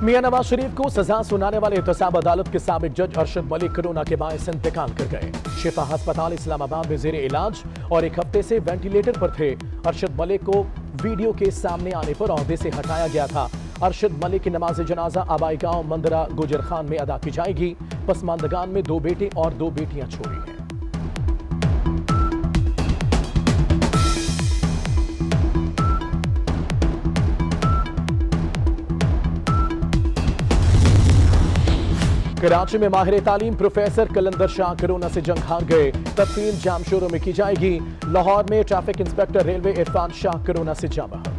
मियां नवाज शरीफ को सजा सुनाने वाले एहतसाब अदालत के साबिक जज अरशद मलिक कोरोना के बायस इंतकाल कर गए। शिफा अस्पताल इस्लामाबाद में जेरे इलाज और एक हफ्ते से वेंटिलेटर पर थे। अरशद मलिक को वीडियो के सामने आने पर ओहदे से हटाया गया था। अरशद मलिक की नमाज जनाजा आबाई गांव मंदरा गुजर खान में अदा की जाएगी। पसमानदगान में 2 बेटे और 2 बेटियां छोड़ी हैं। कराची में माहिर तालीम प्रोफेसर कलंदर शाह कोरोना से जंग हार गए। तदफीन जाम शोरों में की जाएगी। लाहौर में traffic inspector railway Irfan Shah corona से जा बहक।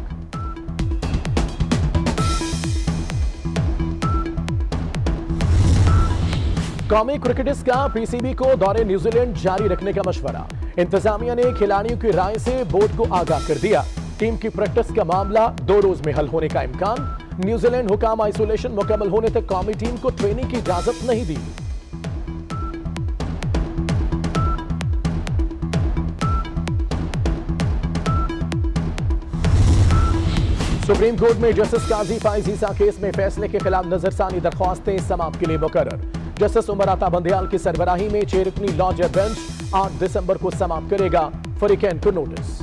कौमी क्रिकेटर्स का पीसीबी को दौरे न्यूजीलैंड जारी रखने का मशवरा। इंतजामिया ने खिलाड़ियों की राय से बोर्ड को आगाह कर दिया। टीम की प्रैक्टिस का मामला 2 रोज में हल होने का इम्कान। न्यूजीलैंड हुकाम आइसोलेशन मुकम्मल होने तक कौमी टीम को ट्रेनिंग की इजाजत नहीं दी। सुप्रीम कोर्ट में जस्टिस काजी फाइज ईसा केस में फैसले के खिलाफ नजरसानी दरख्वास्तें समाअत के लिए मुकर्रर। जस्टिस उमर अता बंदयाल की सरबराही में 6 रुकनी लॉ जज बेंच 8 दिसंबर को समाअत करेगा। फरीकैन को नोटिस।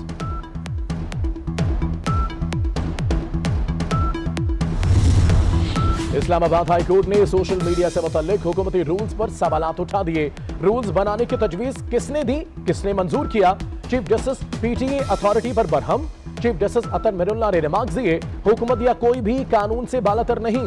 इस्लामाबाद हाई कोर्ट ने सोशल मीडिया से मुतल्लिक हुकूमती रूल्स पर सवालात उठा दिए। रूल्स बनाने की तजवीज किसने दी, किसने मंजूर किया? चीफ जस्टिस पीटीए अथॉरिटी पर बरहम। चीफ जस्टिस अतर मिरुल्लाह ने रिमार्क्स दिए, हुकूमत या कोई भी कानून से बालातर नहीं।